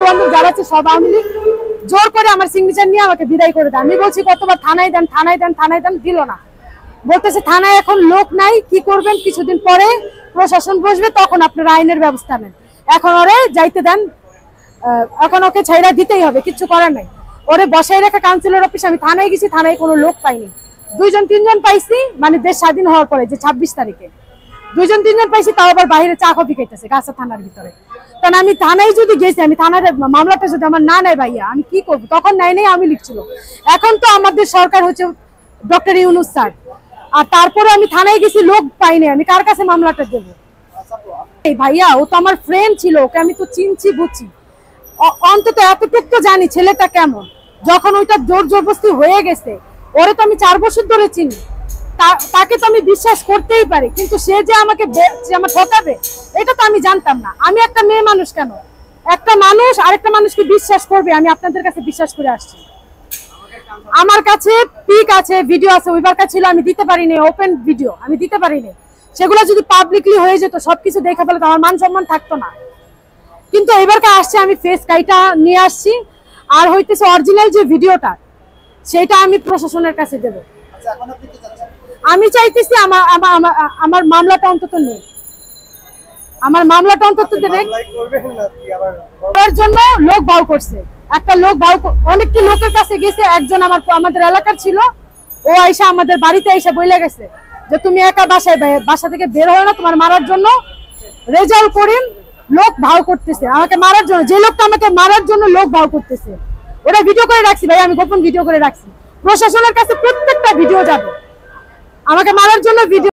বান্ধব যারা আছে সব আওয়ামী লীগ, জোর করে আমার সিগনেচার নিয়ে আমাকে বিদায় করে দেয়। আমি বলছি কতবার থানায় দেন থানায় দেন থানায় দেন, দিল না। বলতেছে থানায় এখন লোক নাই, কি করবেন, কিছুদিন পরে প্রশাসন বসবে, তখন আপনারা আইনের ব্যবস্থা নেন। এখন ওরে যাইতে দেন, এখন ওকে ছাইরা দিতেই হবে, কিচ্ছু করার নাই। ওরে বসাই রেখে কাউন্সিলর অফিসে আমি থানায় গেছি, থানায় কোনো লোক পাইনি। 2-3 জন পাইছি, মানে দেশ স্বাধীন হওয়ার পরে যে 26 তারিখে 2-3 জন পাইছি, তাও আবার বাইরে চা কফি খাইতেছে গাছা থানার ভিতরে। কারণ আমি থানায় যদি গেছি, আমি থানার মামলাটা যদি আমার না নেয় ভাইয়া, আমি কি করবো? তখন নাই আমি লিখছিল। এখন তো আমাদের সরকার হচ্ছে ডক্টর ইউনূস স্যার, আর তারপরে আমি থানায় গেছি, লোক পাইনি, আমি কার কাছে মামলাটা দেবো? এই ভাইয়া ও তো আমার ফ্রেন্ড ছিল, ওকে আমি তো চিনছি বুঝছি, অন্তত এতটুকু তো জানি ছেলেটা কেমন। যখন ওইটা জোর জবরদস্তি হয়ে গেছে, ওরে তো আমি 4 বছর ধরে চিনি, তাকে তো আমি বিশ্বাস করতেই পারি, কিন্তু সে যে আমাকে আমার ঠকাবে এটা তো আমি জানতাম না। আমি একটা মেয়ে মানুষ, কেন একটা মানুষ আরেকটা মানুষকে বিশ্বাস করবে? আমি আপনাদের কাছে বিশ্বাস করে আসছি। আমার কাছে পিক আছে, ভিডিও আছে, ওইবার কাছে ছিল, আমি দিতে পারিনি, ওপেন ভিডিও আমি দিতে পারিনি। সেগুলো যদি পাবলিকলি হয়ে যেত, সবকিছু দেখা ফেলে, আমার মান সম্মান থাকতো না। কিন্তু এবারকে আসছে, আমি ফেস কাইটা নিয়ে আসছি, আর হইতেছে অরিজিনাল যে ভিডিওটা, সেটা আমি প্রশাসনের কাছে দেব। আমি চাইতেছি আমার মামলাটা অন্তত নেই, আমার মামলাটা অন্তত নেই। ওর জন্য লোক ভাও করছে, একটা লোক ভাও, অনেকটি লোকের কাছে গেছে। একজন আমাদের এলাকার ছিল, ও আইসা আমাদের বাড়িতে আইসা বইলে গেছে যে তুমি একা বাসা থেকে বের হয় না, তোমার মারার জন্য রেজাল্ট করিম লোক ভাও করতেছে আমাকে মারার জন্য। যে লোকটা আমাকে মারার জন্য লোক ভাও করতেছে, ওটা ভিডিও করে রাখছি ভাই, আমি গোপন ভিডিও করে রাখছি। প্রশাসনের কাছে প্রত্যেকটা ভিডিও যাবে, আমাকে মারার জন্য ভিডিও।